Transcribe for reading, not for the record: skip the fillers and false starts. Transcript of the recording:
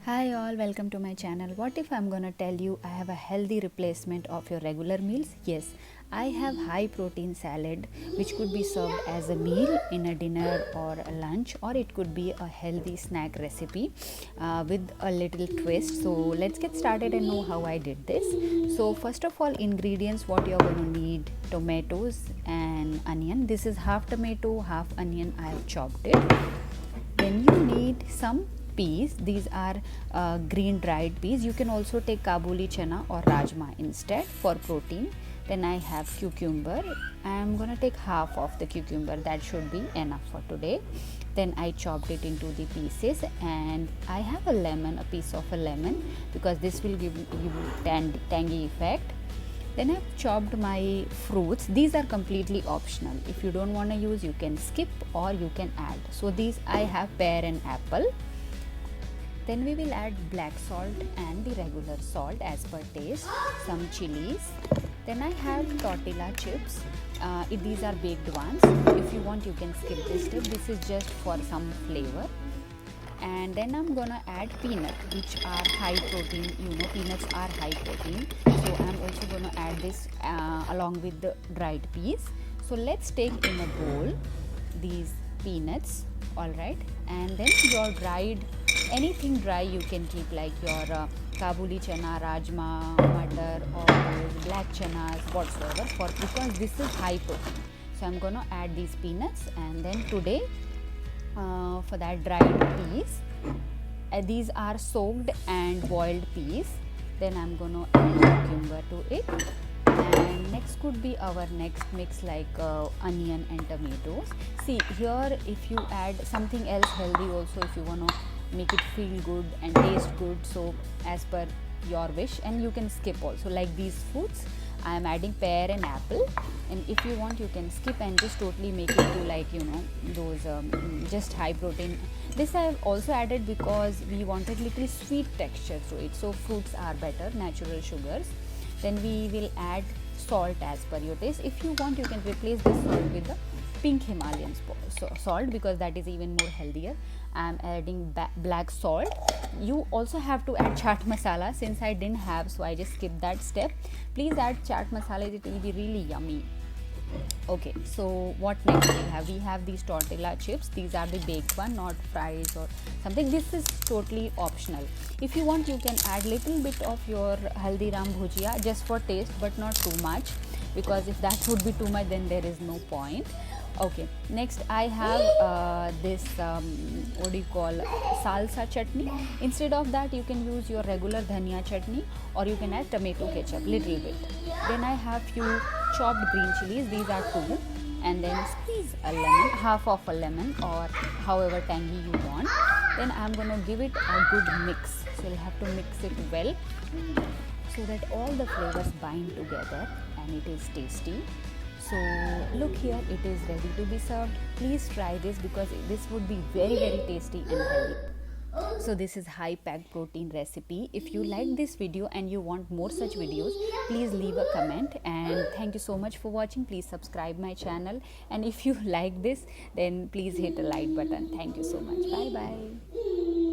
Hi all, welcome to my channel. What if I'm gonna tell you I have a healthy replacement of your regular meals? Yes, I have high protein salad which could be served as a meal in a dinner or a lunch, or it could be a healthy snack recipe with a little twist. So let's get started and know how I did this. So first of all, ingredients: what you're going to need: tomatoes and onion. This is half tomato, half onion. I have chopped it. Then you need some peas. These are green dried peas. You can also take kabuli chana or rajma instead for protein. Then I have cucumber. I am gonna take half of the cucumber. That should be enough for today. Then I chopped it into the pieces, and I have a lemon, a piece of a lemon, because this will give tangy effect. Then I've chopped my fruits. These are completely optional. If you don't want to use, you can skip or you can add. So these I have pear and apple. Then we will add black salt and the regular salt as per taste, some chilies. Then I have tortilla chips. These are baked ones. If you want, you can skip this step. This is just for some flavor. And then I'm gonna add peanut, which are high protein. Peanuts are high protein, so I'm also gonna add this along with the dried peas. So let's take in a bowl these peanuts, all right, and then your dried, anything dry you can keep, like your kabuli chana, rajma, matar, or black chanas, whatsoever, because this is high protein. So I'm gonna add these peanuts, and then today for that dried peas, these are soaked and boiled peas. Then I'm gonna add cucumber to it, and next could be our next mix, like onion and tomatoes. See here, if you add something else healthy also, if you want to make it feel good and taste good, so as per your wish, and you can skip also, like these foods I am adding pear and apple. And if you want, you can skip and just totally make it to, like, those just high protein. This I have also added because we wanted little sweet texture to it, so fruits are better, natural sugars. Then we will add salt as per your taste. If you want, you can replace this salt with the pink himalayan salt, because that is even more healthier. I am adding black salt. You also have to add chat masala. Since I didn't have, so I just skipped that step. Please add chat masala, it will be really yummy. Okay, so what next we have? We have these tortilla chips. These are the baked one, not fries or something. This is totally optional. If you want, you can add little bit of your haldiram bhujia just for taste, but not too much, because if that would be too much, then there is no point. Okay, next I have this what do you call, salsa chutney. Instead of that, you can use your regular dhania chutney, or you can add tomato ketchup little bit. Then I have few chopped green chilies. These are 2. And then squeeze a lemon, half of a lemon, or however tangy you want. Then I'm gonna give it a good mix. So you'll have to mix it well, so that all the flavors bind together and it is tasty. So look here, it is ready to be served. Please try this, because this would be very tasty and healthy. So this is high packed protein recipe. If you like this video and you want more such videos, please leave a comment. And thank you so much for watching. Please subscribe my channel, and if you like this, then please hit a like button. Thank you so much. Bye bye.